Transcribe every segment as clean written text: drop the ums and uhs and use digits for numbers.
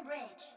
bridge.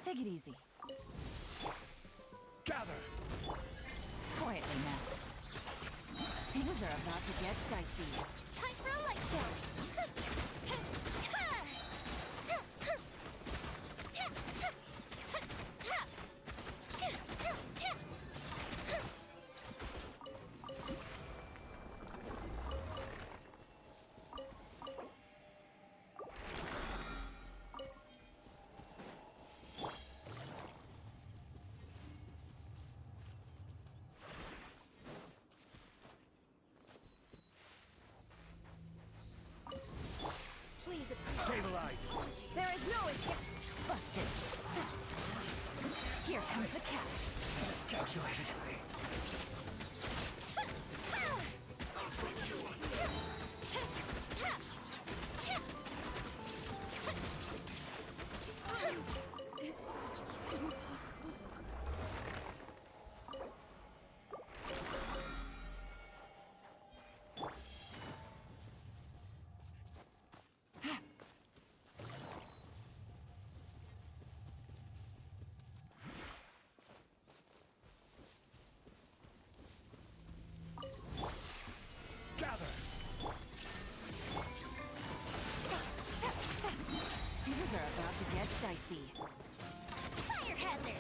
Take it easy. Gather! Quietly now. Things are about to get dicey. Time for a light show! Please, Stabilize! There is no escape. Busted. Here comes the catch. Miscalculated. Gather! Things are about to get dicey. fire hazard!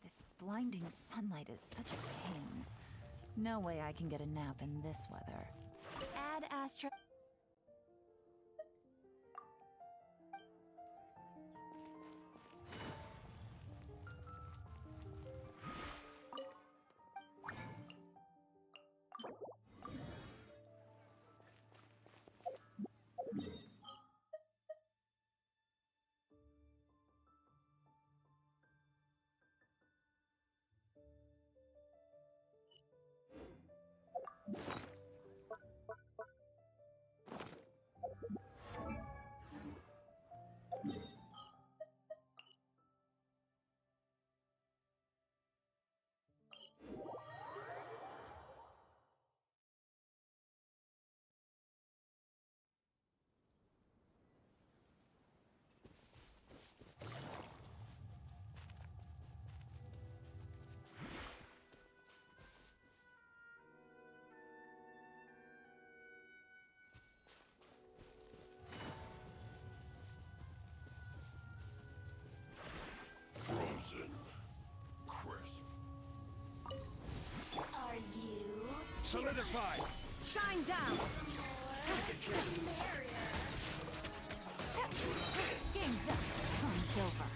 This blinding sunlight is such a pain. No way I can get a nap in this weather. Add Astra. Solidify! Shine down! Game's up. Time's over.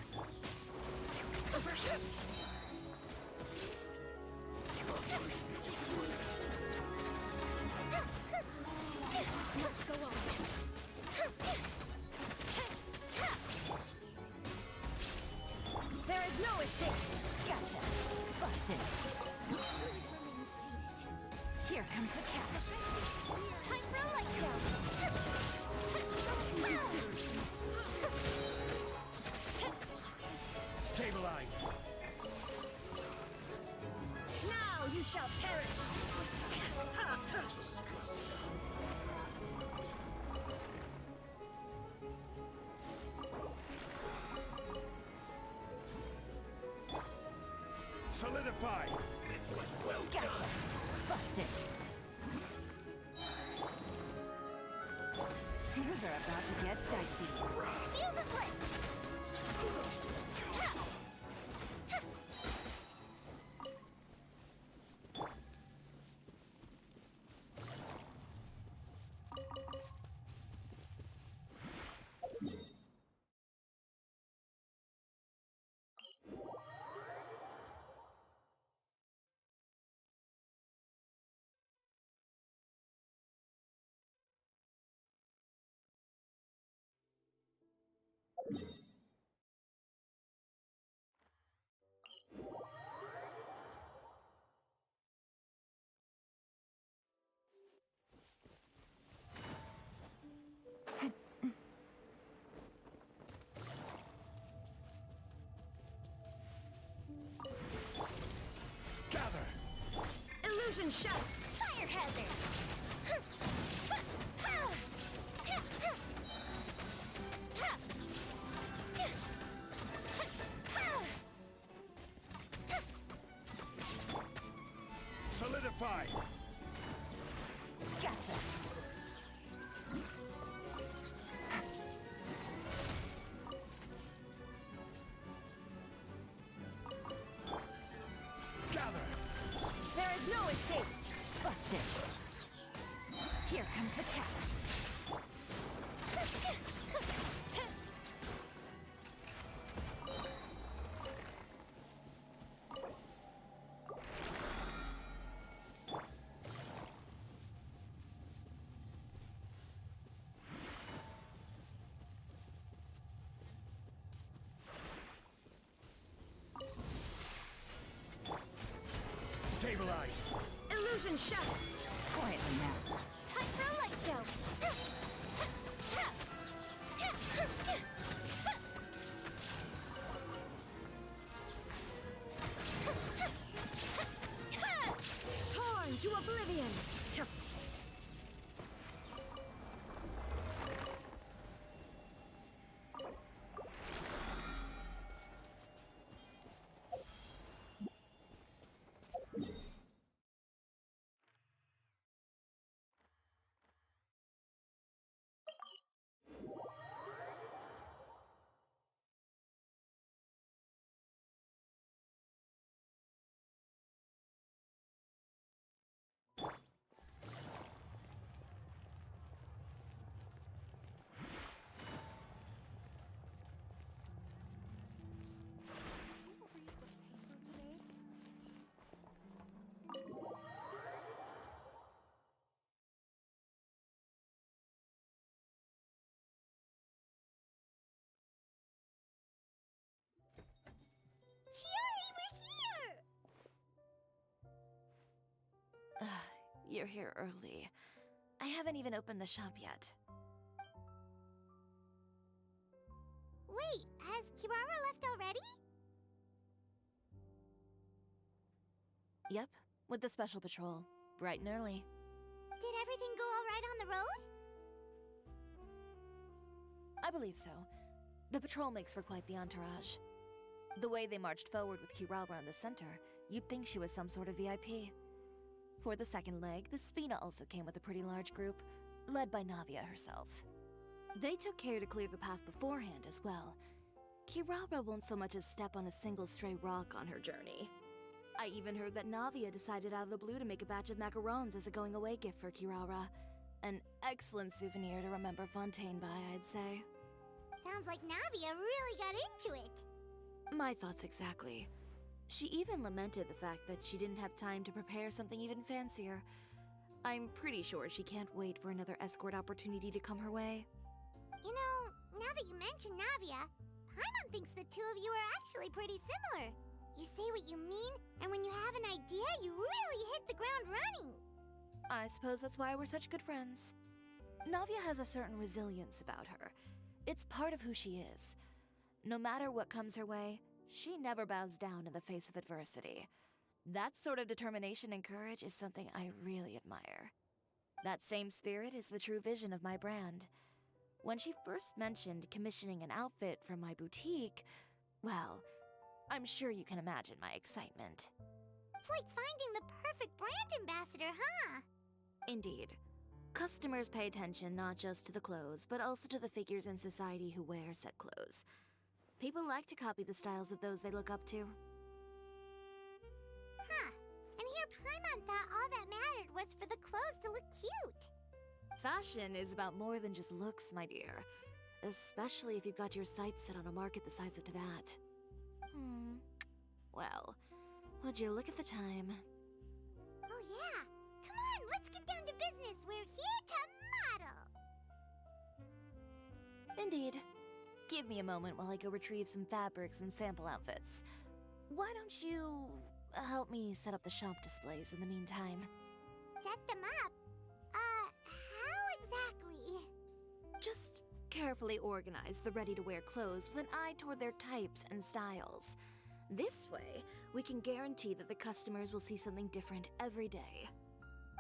Must go on. There is no escape. Gotcha. Busted. Please remain seated. Here comes the catch. Time for a light show. Stabilize! Now you shall perish. Solidify! Gotcha. Busted. Things are about to get dicey. Fuse is lit. Gather! Illusion shot. Fire hazard. Solidify! Gotcha. Gather! There is no escape. Busted. Here comes the catch. Stabilize! Illusion shot. Quietly now. Time for a light show. Torn to oblivion. Chiori, we're here! You're here early. I haven't even opened the shop yet. Wait, has Kirara left already? Yep, with the special patrol. Bright and early. Did everything go all right on the road? I believe so. The patrol makes for quite the entourage. The way they marched forward with Kirara in the center, you'd think she was some sort of VIP. For the second leg, the Spina also came with a pretty large group, led by Navia herself. They took care to clear the path beforehand as well. Kirara won't so much as step on a single stray rock on her journey. I even heard that Navia decided out of the blue to make a batch of macarons as a going-away gift for Kirara. An excellent souvenir to remember Fontaine by, I'd say. Sounds like Navia really got into it. My thoughts exactly. She even lamented the fact that she didn't have time to prepare something even fancier. I'm pretty sure she can't wait for another escort opportunity to come her way. You know, now that you mention Navia, Paimon thinks the two of you are actually pretty similar. You say what you mean, and when you have an idea, you really hit the ground running. I suppose that's why we're such good friends. Navia has a certain resilience about her. It's part of who she is. No matter what comes her way, she never bows down in the face of adversity. That sort of determination and courage is something I really admire. That same spirit is the true vision of my brand. When she first mentioned commissioning an outfit from my boutique, well, I'm sure you can imagine my excitement. It's like finding the perfect brand ambassador, huh? Indeed. Customers pay attention not just to the clothes, but also to the figures in society who wear said clothes. People like to copy the styles of those they look up to. Huh. And here Paimon thought all that mattered was for the clothes to look cute. Fashion is about more than just looks, my dear. Especially if you've got your sights set on a market the size of Teyvat. Well, would you look at the time? Oh yeah. Come on, let's get down to business. We're here to model. Indeed. Give me a moment while I go retrieve some fabrics and sample outfits. Why don't you help me set up the shop displays in the meantime? Set them up? How exactly? Just carefully organize the ready-to-wear clothes with an eye toward their types and styles. This way, we can guarantee that the customers will see something different every day.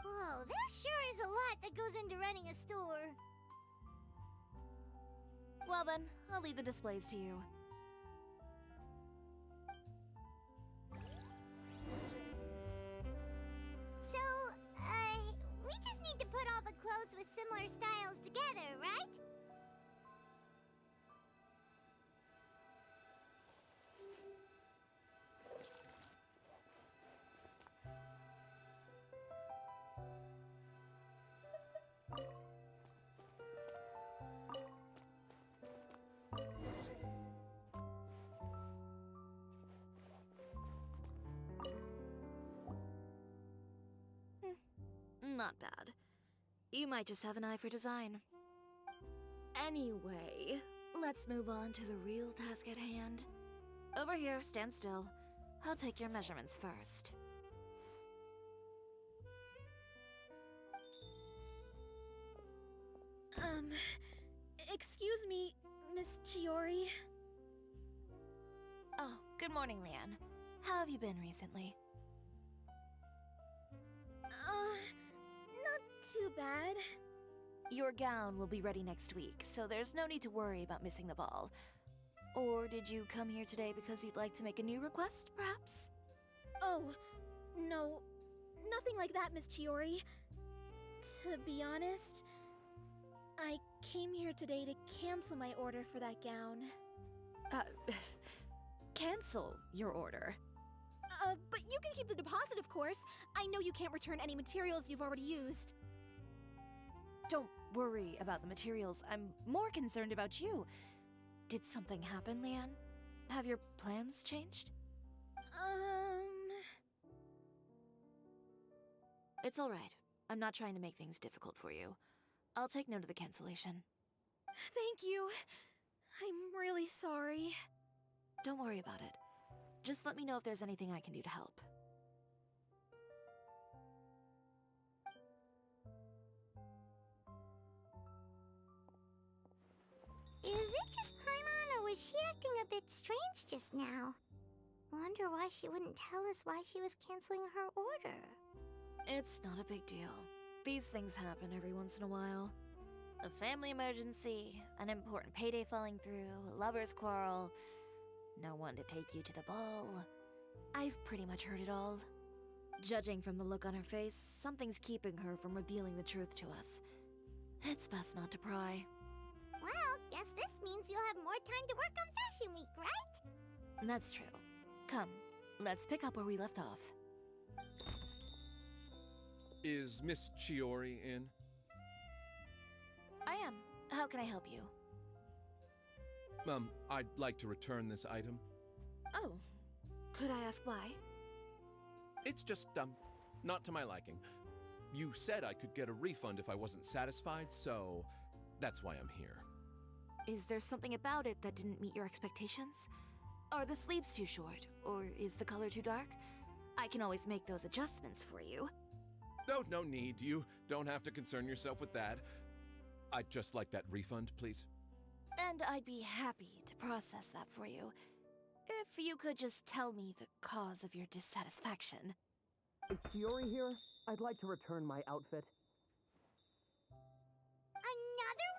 Whoa, there sure is a lot that goes into running a store. Well then, I'll leave the displays to you. So, we just need to put all the clothes with similar styles together, right? Not bad. You might just have an eye for design. Anyway, let's move on to the real task at hand. Over here, stand still. I'll take your measurements first. Excuse me, Miss Chiori. Oh, good morning, Leanne. How have you been recently? Not too bad. Your gown will be ready next week, so there's no need to worry about missing the ball. Or did you come here today because you'd like to make a new request, perhaps? Oh, no, nothing like that, Miss Chiori. To be honest, I came here today to cancel my order for that gown. Cancel your order. But you can keep the deposit, of course. I know you can't return any materials you've already used. Don't worry about the materials. I'm more concerned about you. Did something happen, Leanne? Have your plans changed? It's all right. I'm not trying to make things difficult for you. I'll take note of the cancellation. Thank you. I'm really sorry. Don't worry about it. Just let me know if there's anything I can do to help. Is it just Paimon, or was she acting a bit strange just now? Wonder why she wouldn't tell us why she was canceling her order. It's not a big deal. These things happen every once in a while. A family emergency, an important payday falling through, a lover's quarrel, no one to take you to the ball. I've pretty much heard it all. Judging from the look on her face, something's keeping her from revealing the truth to us. It's best not to pry. Well, guess this means you'll have more time to work on Fashion Week, right? That's true. Come, Let's pick up where we left off. Is Miss Chiori in? I am. How can I help you? I'd like to return this item. Oh. Could I ask why? It's just, not to my liking. You said I could get a refund if I wasn't satisfied, so that's why I'm here. Is there something about it that didn't meet your expectations? Are the sleeves too short? Or is the color too dark? I can always make those adjustments for you. No need. You don't have to concern yourself with that. I'd just like that refund, please. And I'd be happy to process that for you. If you could just tell me the cause of your dissatisfaction. Is Chiori here? I'd like to return my outfit. Another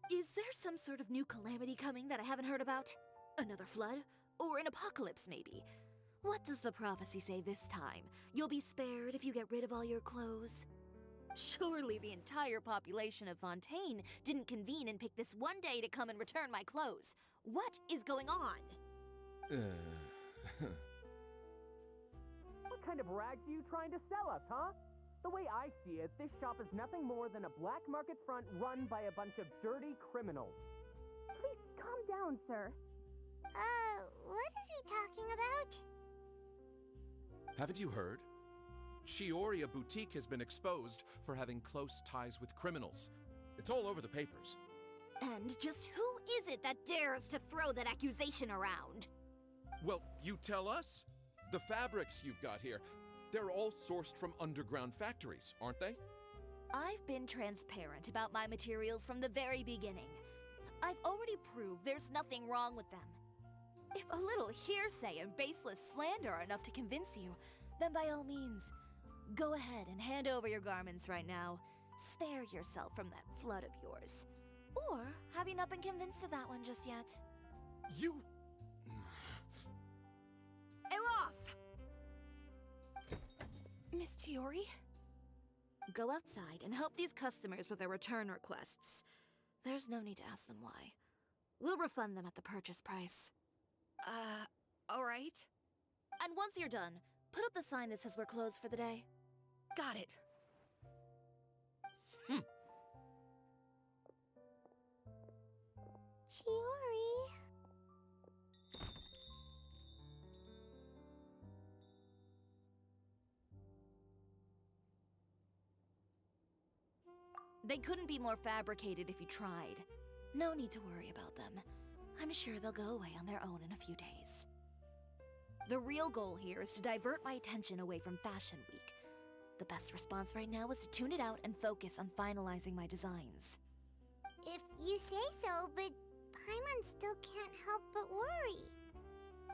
one? Is there some sort of new calamity coming that I haven't heard about? Another flood? Or an apocalypse, maybe? What does the prophecy say this time? You'll be spared if you get rid of all your clothes? Surely the entire population of Fontaine didn't convene and pick this one day to come and return my clothes. What is going on? What kind of rags are you trying to sell us, huh? The way I see it, this shop is nothing more than a black market front run by a bunch of dirty criminals. Please calm down, sir. What is he talking about? Haven't you heard? Chioria Boutique has been exposed for having close ties with criminals. It's all over the papers. And just who is it that dares to throw that accusation around? Well, you tell us. The fabrics you've got here, they're all sourced from underground factories, aren't they? I've been transparent about my materials from the very beginning. I've already proved there's nothing wrong with them. If a little hearsay and baseless slander are enough to convince you, then by all means, go ahead and hand over your garments right now. Spare yourself from that flood of yours. Or have you not been convinced of that one just yet? You... Elof! Miss Chiori? Go outside and help these customers with their return requests. There's no need to ask them why. We'll refund them at the purchase price. Alright. And once you're done, put up the sign that says we're closed for the day. Got it. Chiori. They couldn't be more fabricated if you tried. No need to worry about them. I'm sure they'll go away on their own in a few days. The real goal here is to divert my attention away from Fashion Week. The best response right now is to tune it out and focus on finalizing my designs. If you say so, but Paimon still can't help but worry.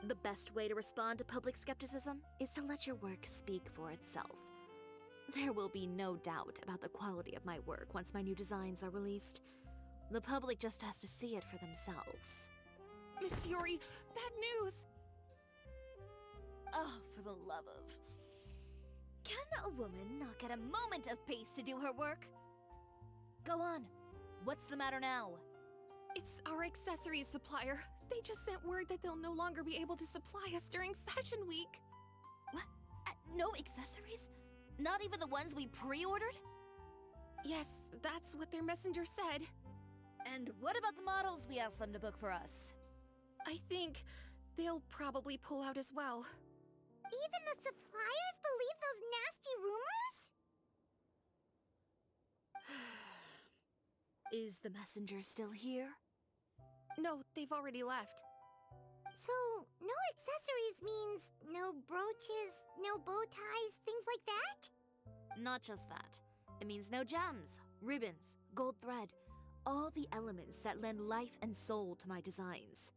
The best way to respond to public skepticism is to let your work speak for itself. There will be no doubt about the quality of my work once my new designs are released. The public just has to see it for themselves. Miss Chiori, bad news! Oh, for the love of... Can a woman not get a moment of peace to do her work? Go on. What's the matter now? It's our accessories supplier. They just sent word that they'll no longer be able to supply us during Fashion Week. What? No accessories? Not even the ones we pre-ordered? Yes, that's what their messenger said. And what about the models we asked them to book for us? I think they'll probably pull out as well. Even the suppliers believe those nasty rumors? Is the messenger still here? No, they've already left. So, no accessories means no brooches, no bow ties, things like that? Not just that. It means no gems, ribbons, gold thread, all the elements that lend life and soul to my designs.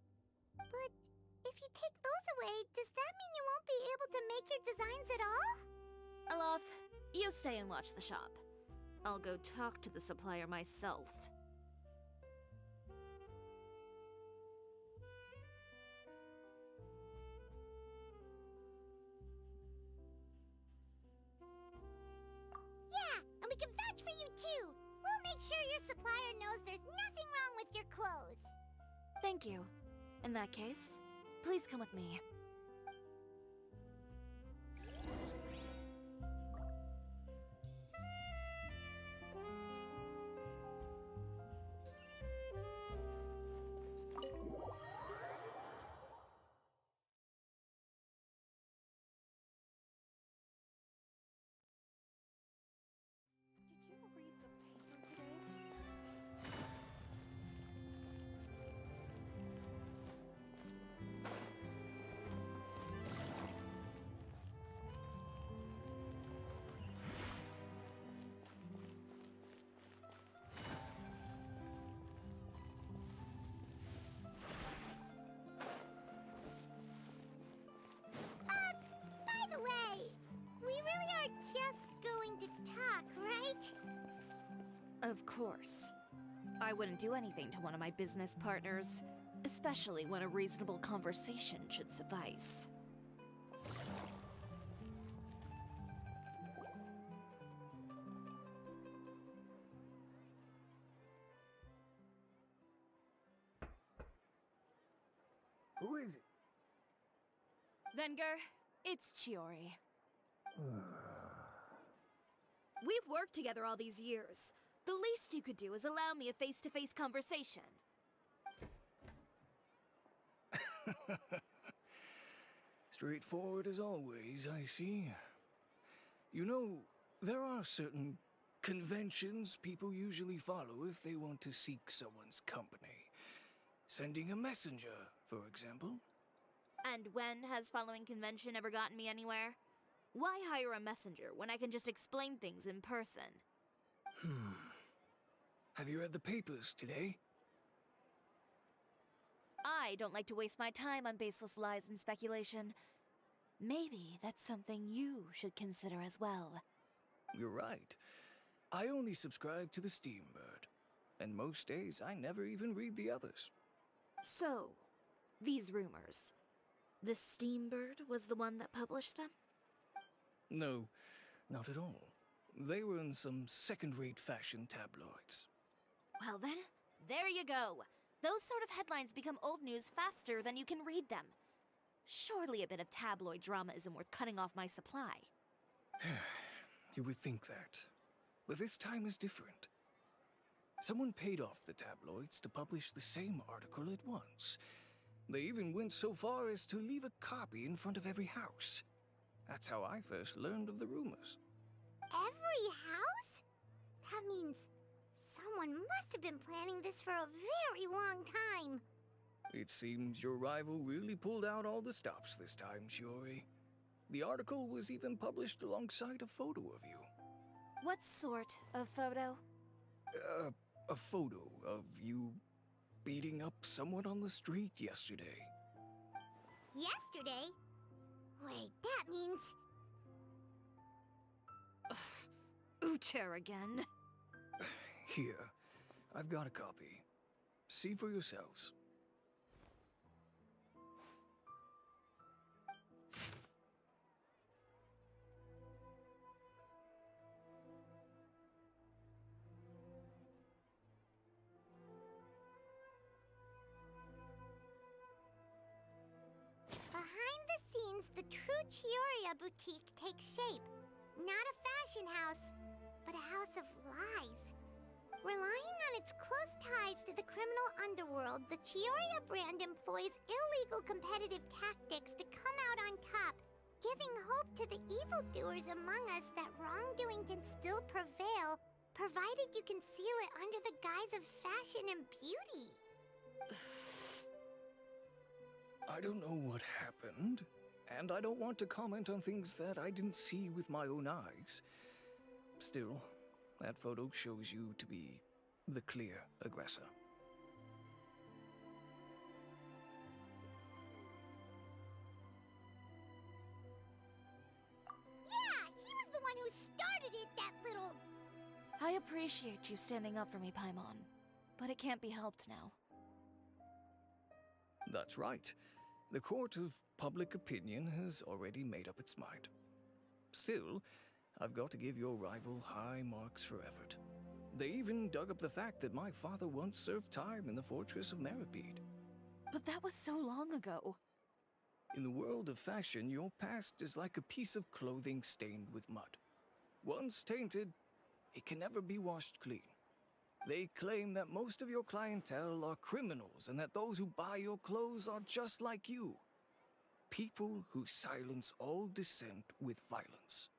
But if you take those away, does that mean you won't be able to make your designs at all? Alof, you stay and watch the shop. I'll go talk to the supplier myself. Yeah, and we can vouch for you too. We'll make sure your supplier knows there's nothing wrong with your clothes. Thank you. In that case, please come with me. Of course. I wouldn't do anything to one of my business partners, especially when a reasonable conversation should suffice. Who is it? Venger, it's Chiori. We've worked together all these years. The least you could do is allow me a face-to-face conversation. Straightforward as always, I see. You know, there are certain conventions people usually follow if they want to seek someone's company. Sending a messenger, for example. And when has following convention ever gotten me anywhere? Why hire a messenger when I can just explain things in person? Have you read the papers today? I don't like to waste my time on baseless lies and speculation. Maybe that's something you should consider as well. You're right. I only subscribe to the Steambird. And most days, I never even read the others. So, these rumors. The Steambird was the one that published them? No, not at all. They were in some second-rate fashion tabloids. Well then, there you go. Those sort of headlines become old news faster than you can read them. Surely a bit of tabloid drama isn't worth cutting off my supply. You would think that. But this time is different. Someone paid off the tabloids to publish the same article at once. They even went so far as to leave a copy in front of every house. That's how I first learned of the rumors. Every house? That means someone must have been planning this for a very long time. It seems your rival really pulled out all the stops this time, Shiori. The article was even published alongside a photo of you. What sort of photo? A photo of you beating up someone on the street yesterday. Yesterday? Wait, that means... Ucher again. Here, I've got a copy. See for yourselves. Behind the scenes, the true Chioria boutique takes shape. Not a fashion house, but a house of lies. Relying on its close ties to the criminal underworld, the Chioria brand employs illegal competitive tactics to come out on top, giving hope to the evildoers among us that wrongdoing can still prevail, provided you conceal it under the guise of fashion and beauty. I don't know what happened, and I don't want to comment on things that I didn't see with my own eyes. Still, that photo shows you to be the clear aggressor. Yeah, he was the one who started it, that little... I appreciate you standing up for me, Paimon, but it can't be helped now. That's right. The court of public opinion has already made up its mind. Still, I've got to give your rival high marks for effort. They even dug up the fact that my father once served time in the fortress of Meripede. But that was so long ago. In the world of fashion, your past is like a piece of clothing stained with mud. Once tainted, it can never be washed clean. They claim that most of your clientele are criminals and that those who buy your clothes are just like you. People who silence all dissent with violence.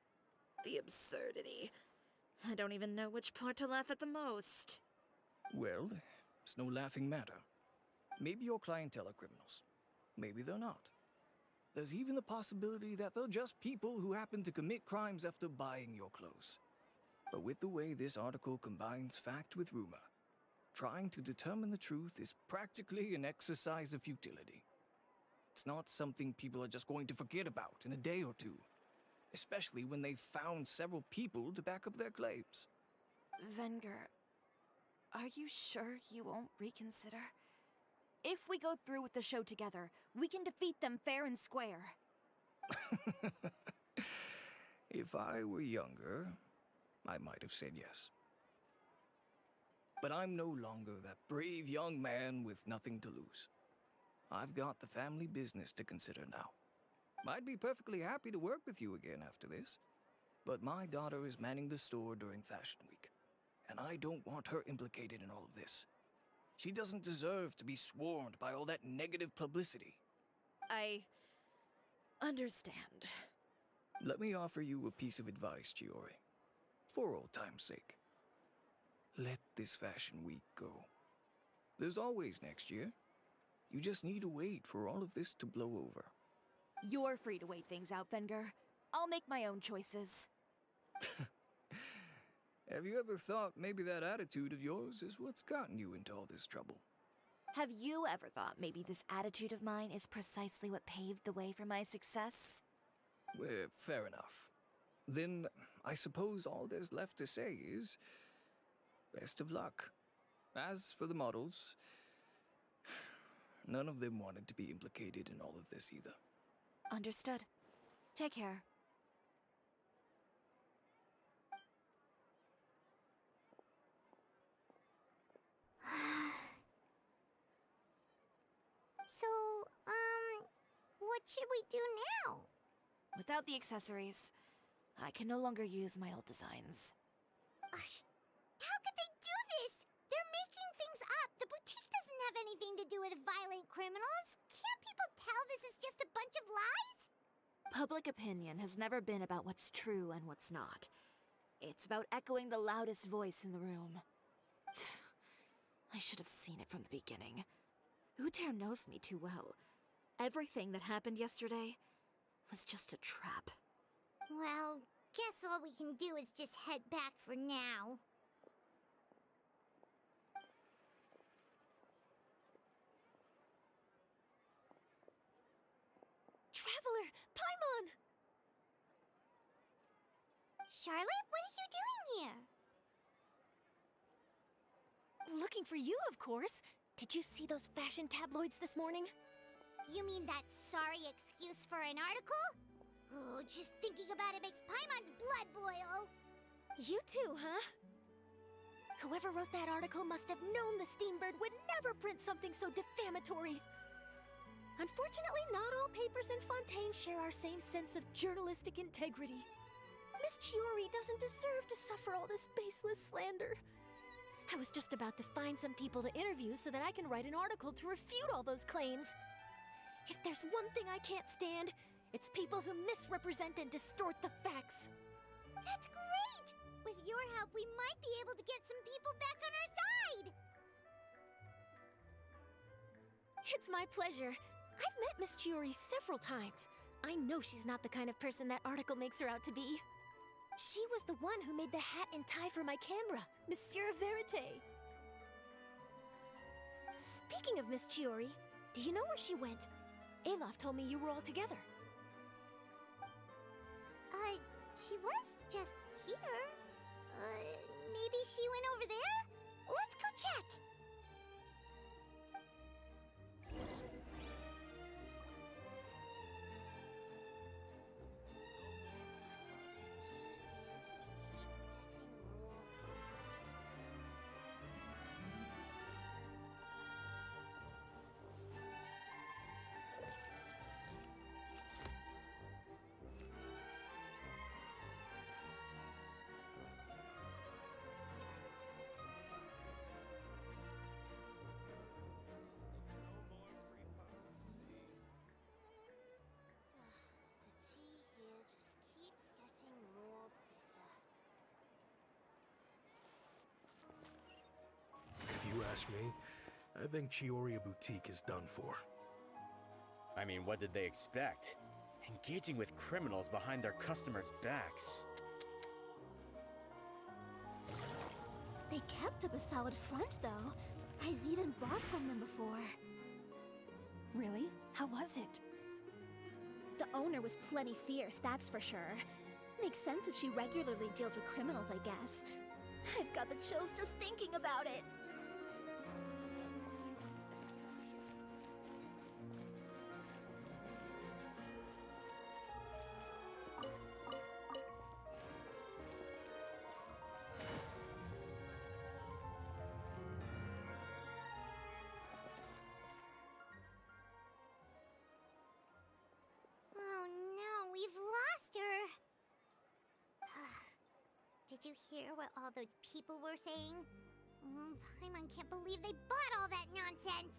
The absurdity. I don't even know which part to laugh at the most. Well, it's no laughing matter. Maybe your clientele are criminals. Maybe they're not. There's even the possibility that they're just people who happen to commit crimes after buying your clothes. But with the way this article combines fact with rumor, trying to determine the truth is practically an exercise of futility. It's not something people are just going to forget about in a day or two, especially when they've found several people to back up their claims. Venger, Are you sure you won't reconsider? If we go through with the show together, we can defeat them fair and square. If I were younger, I might have said yes. But I'm no longer that brave young man with nothing to lose. I've got the family business to consider now. I'd be perfectly happy to work with you again after this, but my daughter is manning the store during Fashion Week, and I don't want her implicated in all of this. She doesn't deserve to be swarmed by all that negative publicity. I understand. Let me offer you a piece of advice, Chiori. For old time's sake. Let this Fashion Week go. There's always next year. You just need to wait for all of this to blow over. You're free to wait things out, Venger. I'll make my own choices. Have you ever thought maybe that attitude of yours is what's gotten you into all this trouble? Have you ever thought maybe this attitude of mine is precisely what paved the way for my success? Fair enough. Then I suppose all there's left to say is, best of luck. As for the models, none of them wanted to be implicated in all of this either. Understood. Take care. So, what should we do now? Without the accessories, I can no longer use my old designs. How could they do this? They're making things up. The boutique doesn't have anything to do with violent criminals. Can't people tell this is just a bunch of lies? Public opinion has never been about what's true and what's not. It's about echoing the loudest voice in the room. I should have seen it from the beginning. Uter knows me too well. Everything that happened yesterday was just a trap. Well, guess all we can do is just head back for now. Traveler! Paimon! Charlotte, what are you doing here? Looking for you, of course. Did you see those fashion tabloids this morning? You mean that sorry excuse for an article? Oh, just thinking about it makes Paimon's blood boil. You too, huh? Whoever wrote that article must have known the Steambird would never print something so defamatory. Unfortunately, not all papers in Fontaine share our same sense of journalistic integrity. Miss Chiori doesn't deserve to suffer all this baseless slander. I was just about to find some people to interview so that I can write an article to refute all those claims. If there's one thing I can't stand, it's people who misrepresent and distort the facts. That's great! With your help, we might be able to get some people back on our side! It's my pleasure. I've met Miss Chiori several times. I know she's not the kind of person that article makes her out to be. She was the one who made the hat and tie for my camera, Monsieur Verite. Speaking of Miss Chiori, do you know where she went? Alof told me you were all together. She was just here. Maybe she went over there? Let's go check! If you ask me, I think Chiori Boutique is done for. I mean, what did they expect? Engaging with criminals behind their customers' backs. They kept up a solid front, though. I've even bought from them before. Really? How was it? The owner was plenty fierce, that's for sure. Makes sense if she regularly deals with criminals, I guess. I've got the chills just thinking about it. Did you hear what all those people were saying? Paimon can't believe they bought all that nonsense!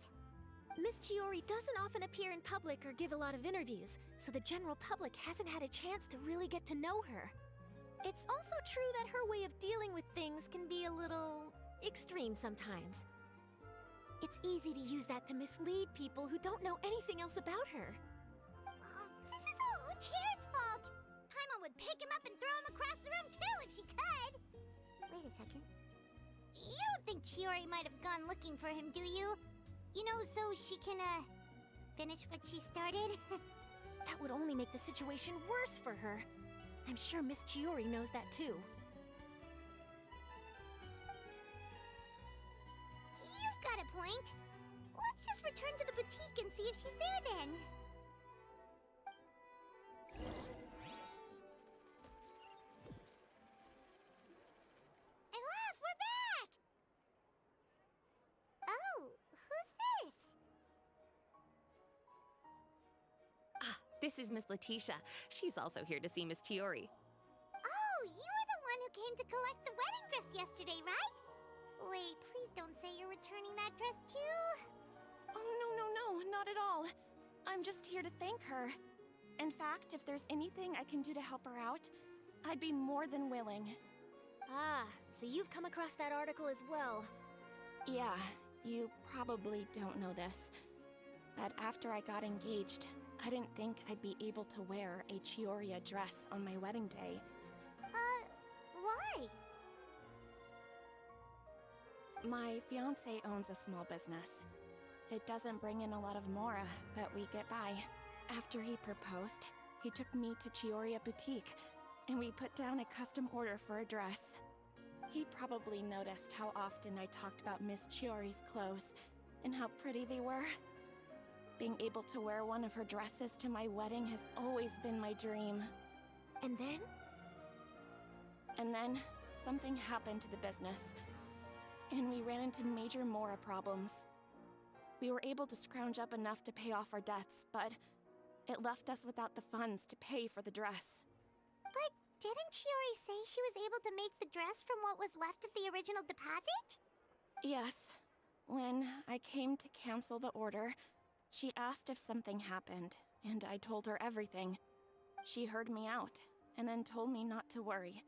Miss Chiori doesn't often appear in public or give a lot of interviews, so the general public hasn't had a chance to really get to know her. It's also true that her way of dealing with things can be a little extreme sometimes. It's easy to use that to mislead people who don't know anything else about her. This is all Utear's fault! Paimon would pick him up and throw him across the room too if she could! Wait a second. You don't think Chiori might have gone looking for him, do you? You know, so she can, finish what she started? That would only make the situation worse for her. I'm sure Miss Chiori knows that too. You've got a point. Let's just return to the boutique and see if she's there then. Elaf, we're back! Oh, who's this? This is Miss Letitia. She's also here to see Miss Chiori. Oh, you were the one who came to collect the wedding dress yesterday, right? Wait, please don't say you're returning that dress too. Oh, no, not at all. I'm just here to thank her. In fact, if there's anything I can do to help her out, I'd be more than willing. Ah, so you've come across that article as well. Yeah, you probably don't know this, but after I got engaged, I didn't think I'd be able to wear a Chioria dress on my wedding day. Why? My fiancé owns a small business. It doesn't bring in a lot of mora, but we get by. After he proposed, he took me to Chioria Boutique, and we put down a custom order for a dress. He probably noticed how often I talked about Miss Chiori's clothes, and how pretty they were. Being able to wear one of her dresses to my wedding has always been my dream. And then? And then, something happened to the business, and we ran into major mora problems. We were able to scrounge up enough to pay off our debts, but it left us without the funds to pay for the dress. But didn't Chiori say she was able to make the dress from what was left of the original deposit? Yes. When I came to cancel the order, she asked if something happened, and I told her everything. She heard me out, and then told me not to worry.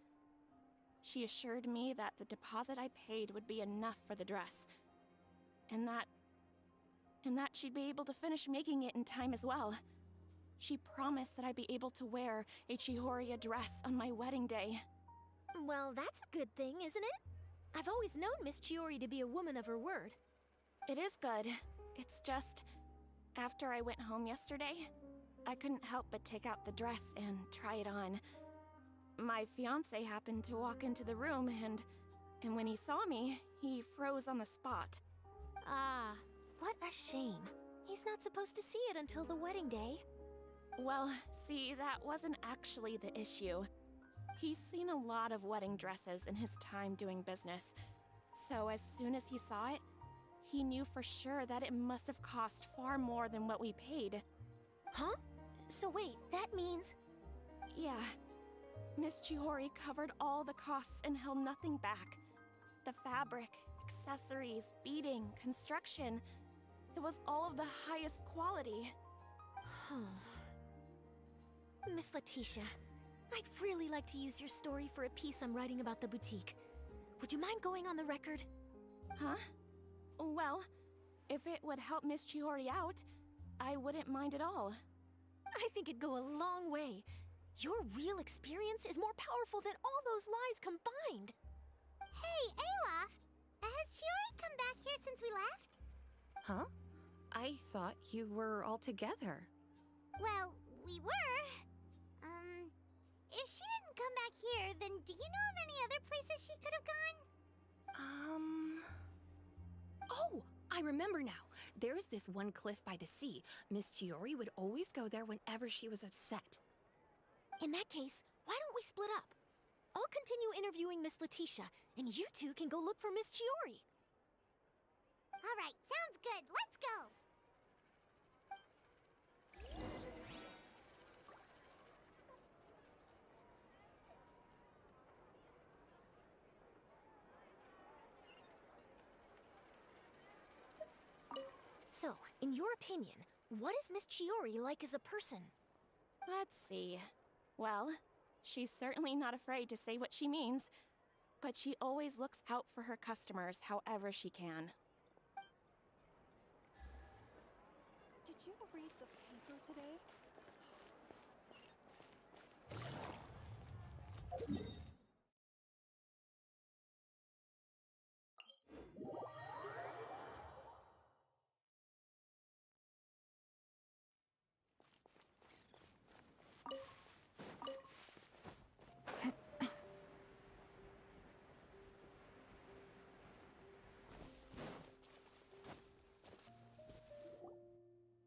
She assured me that the deposit I paid would be enough for the dress, and that she'd be able to finish making it in time as well. She promised that I'd be able to wear a Chihoria dress on my wedding day. Well, that's a good thing, isn't it? I've always known Miss Chiori to be a woman of her word. It is good. It's just, after I went home yesterday, I couldn't help but take out the dress and try it on. My fiancé happened to walk into the room, and when he saw me, he froze on the spot. Ah, what a shame. He's not supposed to see it until the wedding day. Well, see, that wasn't actually the issue. He's seen a lot of wedding dresses in his time doing business, so as soon as he saw it, he knew for sure that it must have cost far more than what we paid. Huh? So wait, that means... Yeah. Miss Chihori covered all the costs and held nothing back. The fabric, accessories, beading, construction. It was all of the highest quality. Miss Letitia, I'd really like to use your story for a piece I'm writing about the boutique. Would you mind going on the record? Huh? Well, if it would help Miss Chihori out, I wouldn't mind at all. I think it'd go a long way. Your real experience is more powerful than all those lies combined. Hey, Olaf! Has Chiori come back here since we left? Huh? I thought you were all together. Well, we were. If she didn't come back here, then do you know of any other places she could have gone? Oh, I remember now. There's this one cliff by the sea. Miss Chiori would always go there whenever she was upset. In that case, why don't we split up? I'll continue interviewing Miss Letitia, and you two can go look for Miss Chiori. All right, sounds good. Let's go. So, in your opinion, what is Miss Chiori like as a person? Let's see. Well, she's certainly not afraid to say what she means, but she always looks out for her customers however she can. Did you read the paper today?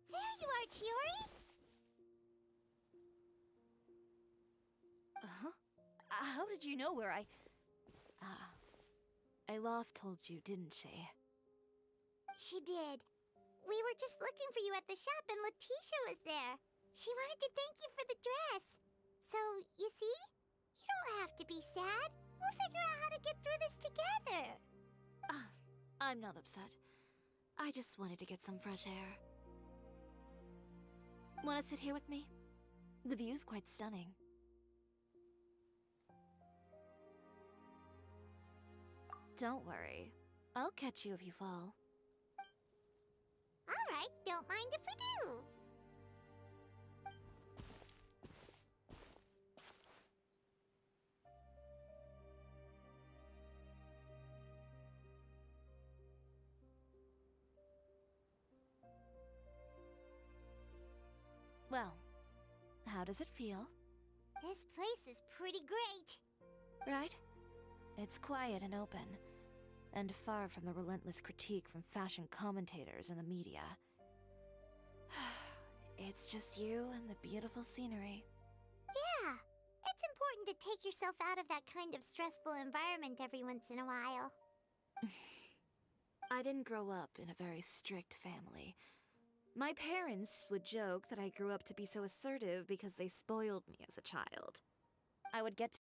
There you are, Chiori! Uh-huh. How did you know where I... Alof told you, didn't she? She did. We were just looking for you at the shop and Letitia was there. She wanted to thank you for the dress. So, you see? You don't have to be sad. We'll figure out how to get through this together. I'm not upset. I just wanted to get some fresh air. Want to sit here with me? The view's quite stunning. Don't worry. I'll catch you if you fall. All right, don't mind if we do. Well, how does it feel? This place is pretty great. Right? It's quiet and open, and far from the relentless critique from fashion commentators and the media. It's just you and the beautiful scenery. Yeah, it's important to take yourself out of that kind of stressful environment every once in a while. I didn't grow up in a very strict family. My parents would joke that I grew up to be so assertive because they spoiled me as a child. I would get to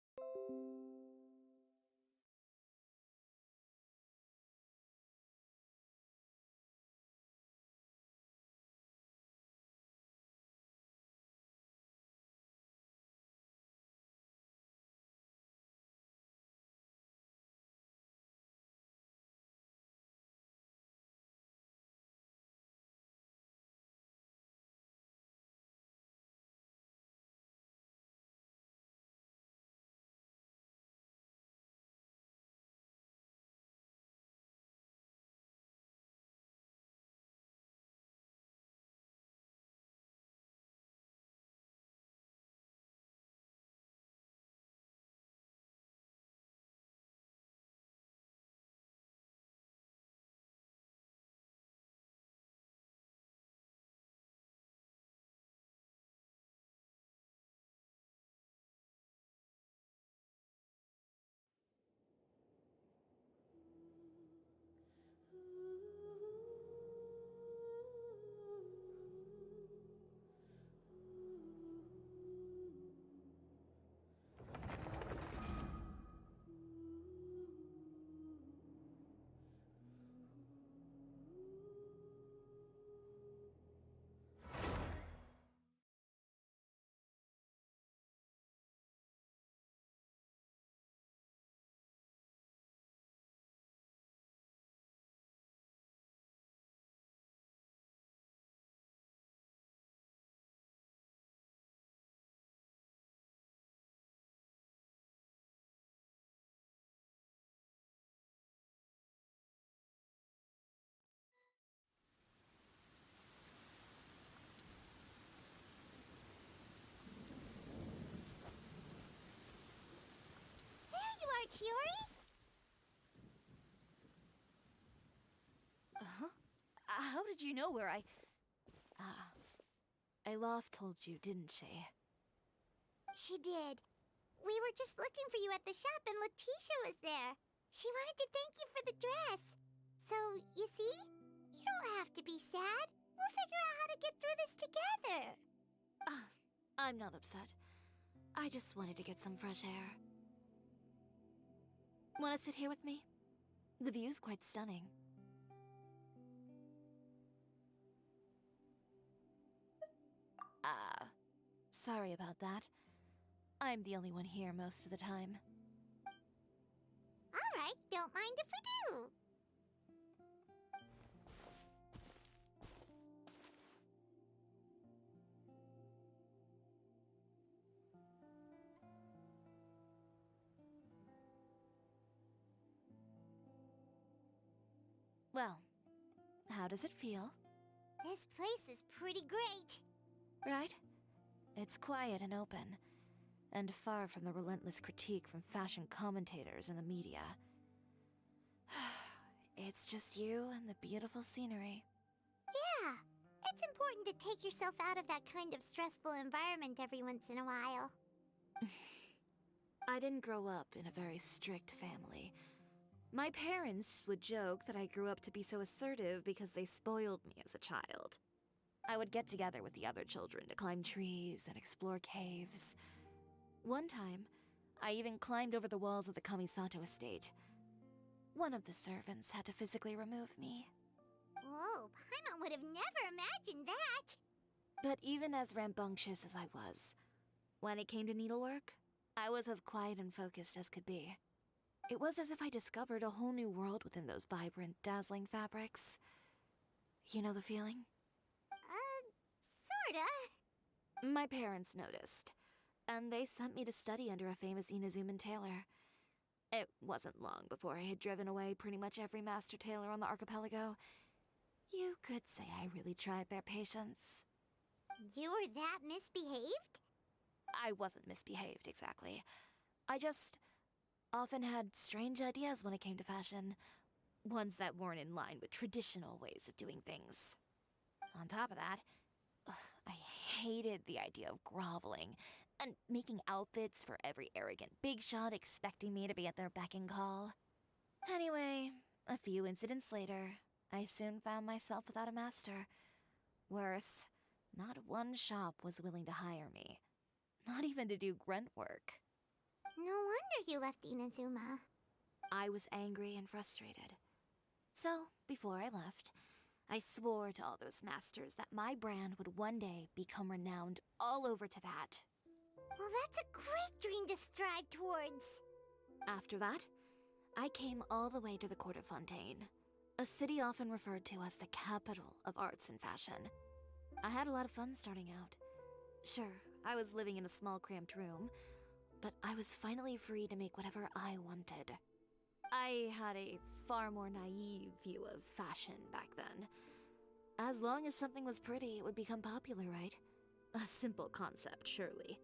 There you are, Chiori! Uh-huh. How did you know where I... Alof told you, didn't she? She did. We were just looking for you at the shop and Letitia was there. She wanted to thank you for the dress. So, you see? You don't have to be sad. We'll figure out how to get through this together. I'm not upset. I just wanted to get some fresh air. Want to sit here with me? The view's quite stunning. Sorry about that. I'm the only one here most of the time. Alright, don't mind if we do. Well, how does it feel? This place is pretty great. Right? It's quiet and open, and far from the relentless critique from fashion commentators and the media. It's just you and the beautiful scenery. Yeah, it's important to take yourself out of that kind of stressful environment every once in a while. I didn't grow up in a very strict family. My parents would joke that I grew up to be so assertive because they spoiled me as a child. I would get together with the other children to climb trees and explore caves. One time, I even climbed over the walls of the Kamisato estate. One of the servants had to physically remove me. Whoa, Paimon would have never imagined that! But even as rambunctious as I was, when it came to needlework, I was as quiet and focused as could be. It was as if I discovered a whole new world within those vibrant, dazzling fabrics. You know the feeling? Sorta. My parents noticed, and they sent me to study under a famous Inazuman tailor. It wasn't long before I had driven away pretty much every master tailor on the archipelago. You could say I really tried their patience. You were that misbehaved? I wasn't misbehaved, exactly. I just often had strange ideas when it came to fashion. Ones that weren't in line with traditional ways of doing things. On top of that, I hated the idea of groveling and making outfits for every arrogant big shot expecting me to be at their beck and call. Anyway, a few incidents later, I soon found myself without a master. Worse, not one shop was willing to hire me. Not even to do grunt work. No wonder you left Inazuma. I was angry and frustrated. So, before I left, I swore to all those masters that my brand would one day become renowned all over Teyvat. Well, that's a great dream to strive towards. After that, I came all the way to the court of Fontaine, a city often referred to as the capital of arts and fashion. I had a lot of fun starting out. Sure, I was living in a small cramped room, but I was finally free to make whatever I wanted. I had a far more naive view of fashion back then. As long as something was pretty, it would become popular, right? A simple concept, surely.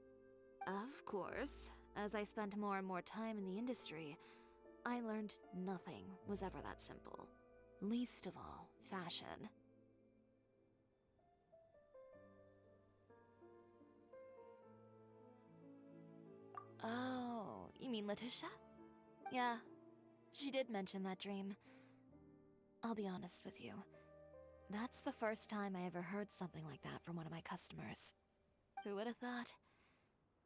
Of course, as I spent more and more time in the industry, I learned nothing was ever that simple. Least of all, fashion. Oh, you mean Letitia? Yeah, she did mention that dream. I'll be honest with you. That's the first time I ever heard something like that from one of my customers. Who would have thought?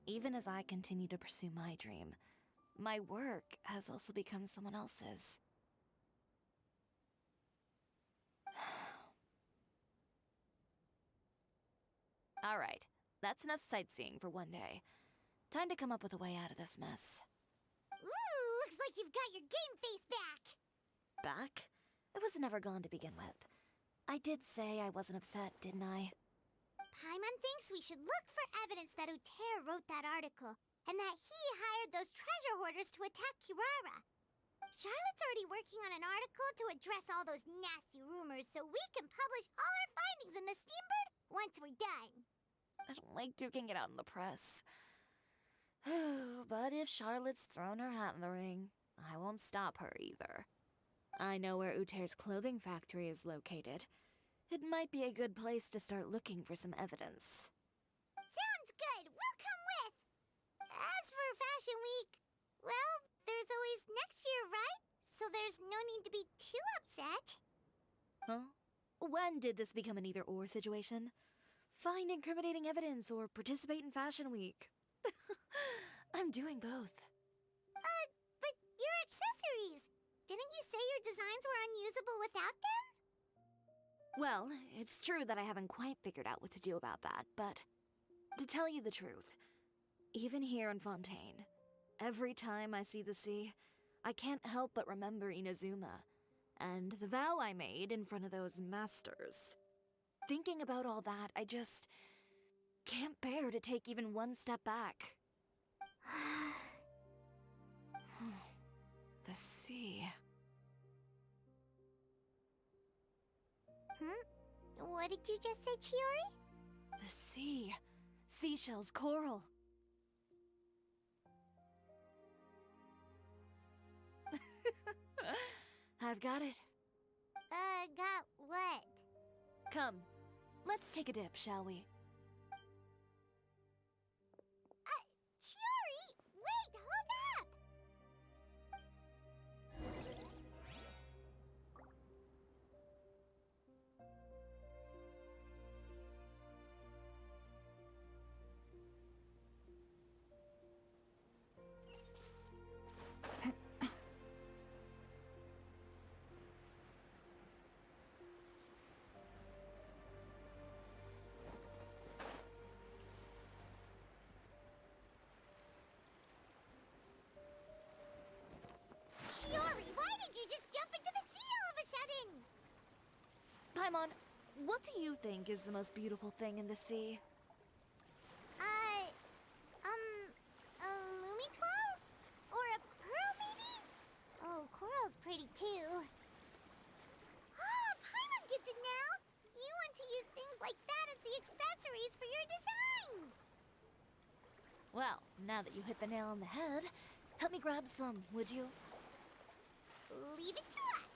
Even as I continue to pursue my dream, my work has also become someone else's. Alright, that's enough sightseeing for one day. Time to come up with a way out of this mess. Ooh, looks like you've got your game face back! Back? It was never gone to begin with. I did say I wasn't upset, didn't I? Paimon thinks we should look for evidence that Uter wrote that article, and that he hired those treasure hoarders to attack Kirara. Charlotte's already working on an article to address all those nasty rumors so we can publish all our findings in the Steambird once we're done. I don't like duking it out in the press. But if Charlotte's thrown her hat in the ring, I won't stop her either. I know where Uter's clothing factory is located. It might be a good place to start looking for some evidence. Sounds good. We'll come with. As for Fashion Week, well, there's always next year, right? So there's no need to be too upset. Huh? When did this become an either-or situation? Find incriminating evidence or participate in Fashion Week. I'm doing both. But your accessories! Didn't you say your designs were unusable without them? Well, it's true that I haven't quite figured out what to do about that, but To tell you the truth, even here in Fontaine, every time I see the sea, I can't help but remember Inazuma, and the vow I made in front of those masters. Thinking about all that, I just can't bear to take even one step back. The sea. What did you just say, Chiori? The sea. Seashells, coral. I've got it. Got what? Come, let's take a dip, shall we? Chiori! Wait, hold up! Chiori, why did you just jump into the sea all of a sudden? Paimon, what do you think is the most beautiful thing in the sea? A lumitoile? Or a pearl, maybe? Oh, coral's pretty too. Oh, Paimon gets it now! You want to use things like that as the accessories for your designs! Well, now that you hit the nail on the head, help me grab some, would you? Leave it to us!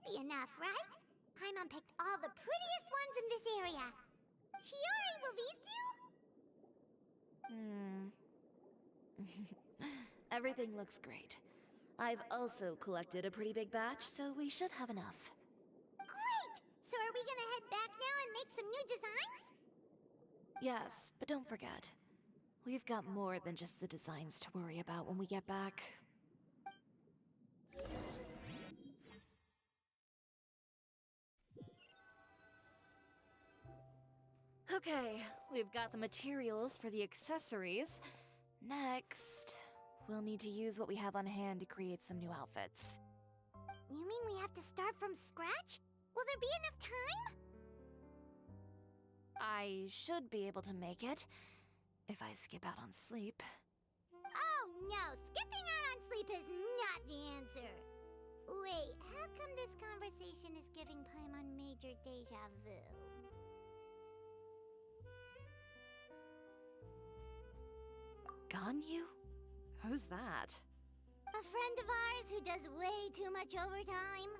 Be enough, right? Paimon picked all the prettiest ones in this area. Chiori, will these do? Everything looks great. I've also collected a pretty big batch, so we should have enough. Great! So are we gonna head back now and make some new designs? Yes, but don't forget, we've got more than just the designs to worry about when we get back. Okay, we've got the materials for the accessories. Next, we'll need to use what we have on hand to create some new outfits. You mean we have to start from scratch? Will there be enough time? I should be able to make it, if I skip out on sleep. Oh no, skipping out on sleep is not the answer. Wait, how come this conversation is giving Paimon major deja vu? Ganyu? Who's that? A friend of ours who does way too much overtime.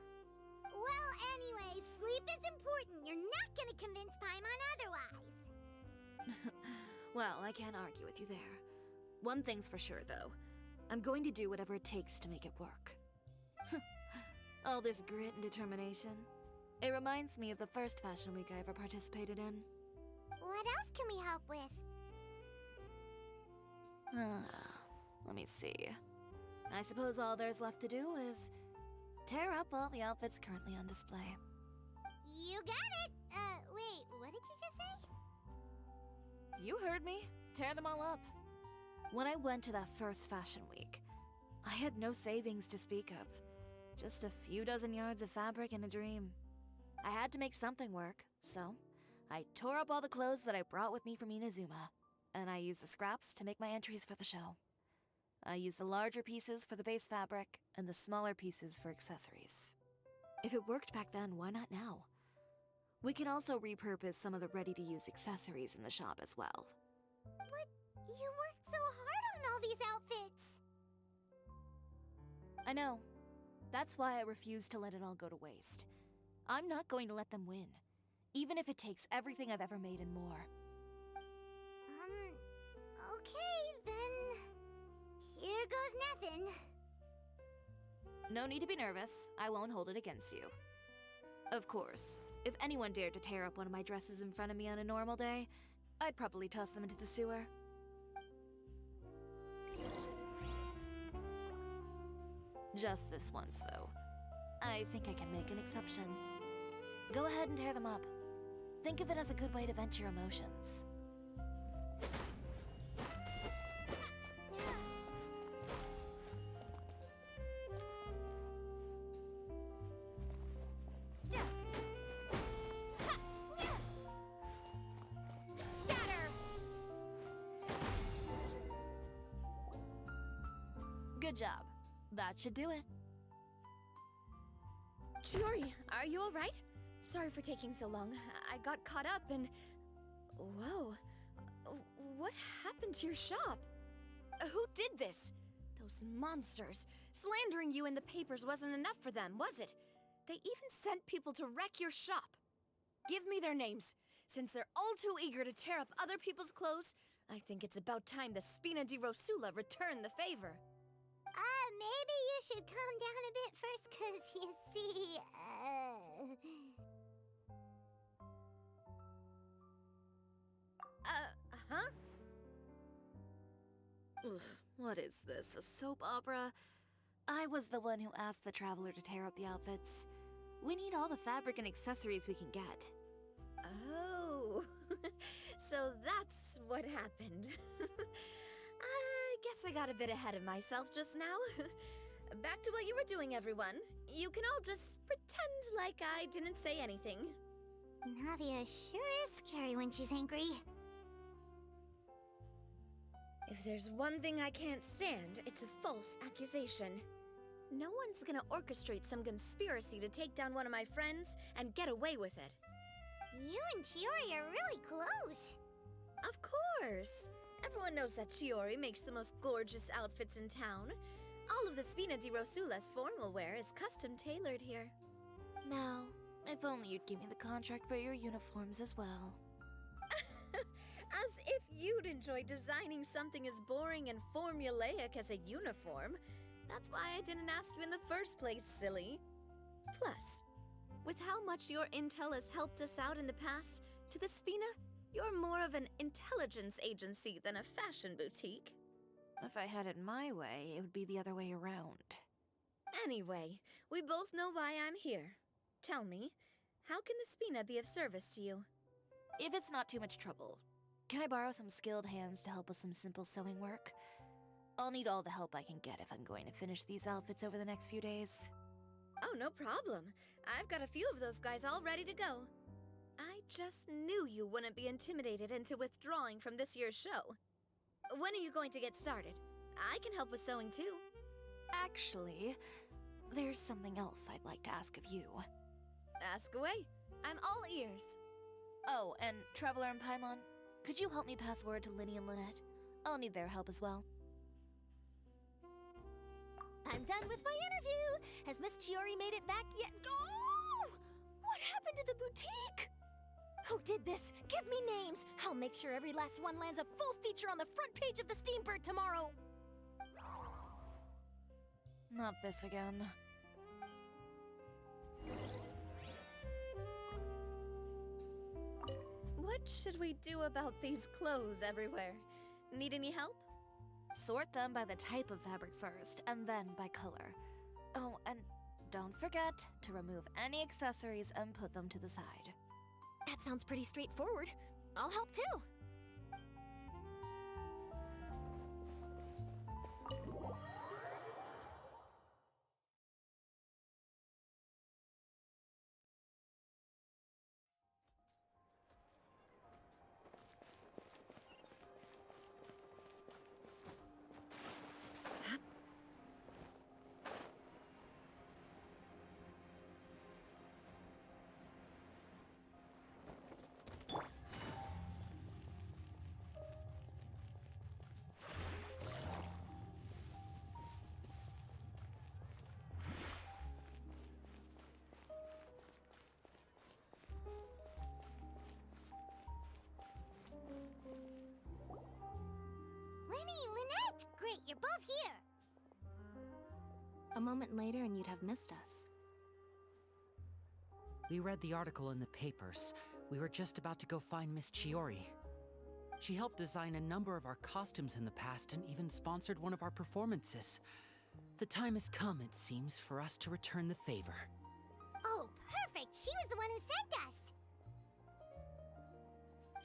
Well, anyway, sleep is important. You're not gonna convince Paimon otherwise. Well, I can't argue with you there. One thing's for sure, though. I'm going to do whatever it takes to make it work. All this grit and determination. It reminds me of the first fashion week I ever participated in. What else can we help with? Let me see. I suppose all there's left to do is tear up all the outfits currently on display. You got it! Wait, what did you just say? You heard me. Tear them all up. When I went to that first fashion week, I had no savings to speak of. Just a few dozen yards of fabric and a dream. I had to make something work, so I tore up all the clothes that I brought with me from Inazuma, and I used the scraps to make my entries for the show. I used the larger pieces for the base fabric and the smaller pieces for accessories. If it worked back then, why not now? We can also repurpose some of the ready-to-use accessories in the shop as well. But you worked so hard on all these outfits! I know. That's why I refuse to let it all go to waste. I'm not going to let them win. even if it takes everything I've ever made and more. Okay, then. Here goes nothing. No need to be nervous. I won't hold it against you. Of course, if anyone dared to tear up one of my dresses in front of me on a normal day, I'd probably toss them into the sewer. Just this once, though. I think I can make an exception. Go ahead and tear them up. Think of it as a good way to vent your emotions. Good job. That should do it. Chiori, are you alright? Sorry for taking so long. I got caught up and... Whoa. What happened to your shop? Who did this? Those monsters. Slandering you in the papers wasn't enough for them, was it? They even sent people to wreck your shop. Give me their names. Since they're all too eager to tear up other people's clothes, I think it's about time the Spina di Rosula return the favor. Maybe you should calm down a bit first, 'cause you see, Huh? Ugh, what is this, a soap opera? I was the one who asked the traveler to tear up the outfits. We need all the fabric and accessories we can get. Oh, so that's what happened. I guess I got a bit ahead of myself just now. Back to what you were doing, everyone. You can all just pretend like I didn't say anything. Navia sure is scary when she's angry. If there's one thing I can't stand, it's a false accusation. No one's gonna orchestrate some conspiracy to take down one of my friends and get away with it. You and Chiori are really close. Of course! Everyone knows that Chiori makes the most gorgeous outfits in town. All of the Spina di Rosula's formal wear is custom tailored here. Now, if only you'd give me the contract for your uniforms as well. As if you'd enjoy designing something as boring and formulaic as a uniform. That's why I didn't ask you in the first place, silly. Plus, with how much your intel has helped us out in the past, to the Spina, you're more of an intelligence agency than a fashion boutique. If I had it my way, it would be the other way around. Anyway, we both know why I'm here. Tell me, how can the Spina be of service to you? If it's not too much trouble, can I borrow some skilled hands to help with some simple sewing work? I'll need all the help I can get if I'm going to finish these outfits over the next few days. Oh, no problem. I've got a few of those guys all ready to go. I just knew you wouldn't be intimidated into withdrawing from this year's show. When are you going to get started? I can help with sewing too. Actually, there's something else I'd like to ask of you. Ask away. I'm all ears. Oh, and Traveler and Paimon, could you help me pass word to Linny and Lynette? I'll need their help as well. I'm done with my interview. Has Miss Chiori made it back yet? Oh! What happened to the boutique? Who did this? Give me names. I'll make sure every last one lands a full feature on the front page of the Steambird tomorrow. Not this again. What should we do about these clothes everywhere? Need any help? Sort them by the type of fabric first, and then by color. Oh, and don't forget to remove any accessories and put them to the side. That sounds pretty straightforward. I'll help too. A moment later and you'd have missed us. We read the article in the papers. We were just about to go find Miss Chiori. She helped design a number of our costumes in the past and even sponsored one of our performances. The time has come, it seems, for us to return the favor. Oh, perfect! She was the one who sent us!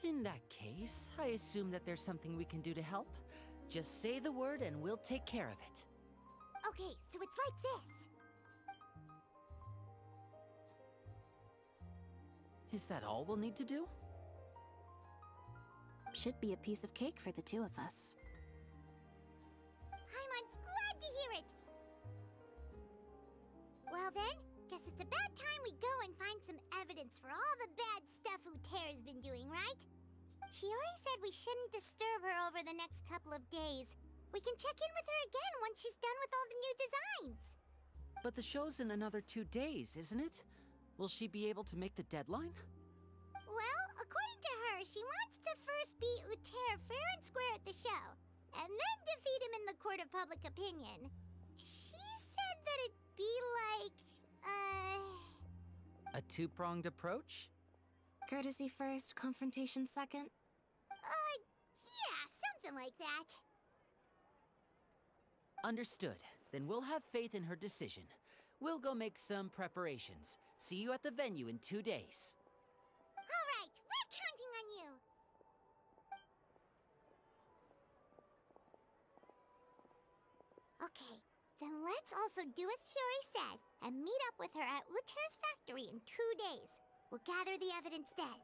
In that case, I assume that there's something we can do to help. Just say the word and we'll take care of it. Okay, so it's like this. Is that all we'll need to do? Should be a piece of cake for the two of us. Paimon's glad to hear it! Well then, guess it's about time we go and find some evidence for all the bad stuff Uterra's been doing, right? Chiori said we shouldn't disturb her over the next couple of days. We can check in with her again once she's done with all the new designs. But the show's in another 2 days, isn't it? Will she be able to make the deadline? Well, according to her, she wants to first beat Uter fair and square at the show, and then defeat him in the court of public opinion. She said that it'd be like, A two-pronged approach? Courtesy first, confrontation second? Yeah, something like that. Understood. Then we'll have faith in her decision. We'll go make some preparations. See you at the venue in 2 days. All right, we're counting on you. Okay, then let's also do as Chiori said and meet up with her at Uter's factory in 2 days. We'll gather the evidence then.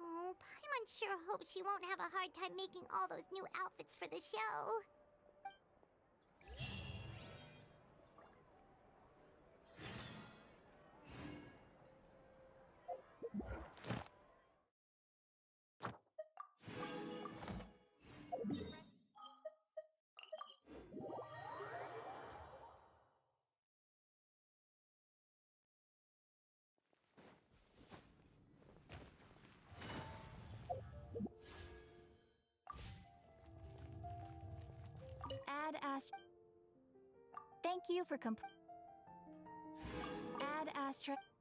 Oh, Paimon sure hopes she won't have a hard time making all those new outfits for the show. Add Thank you for Add asterisk.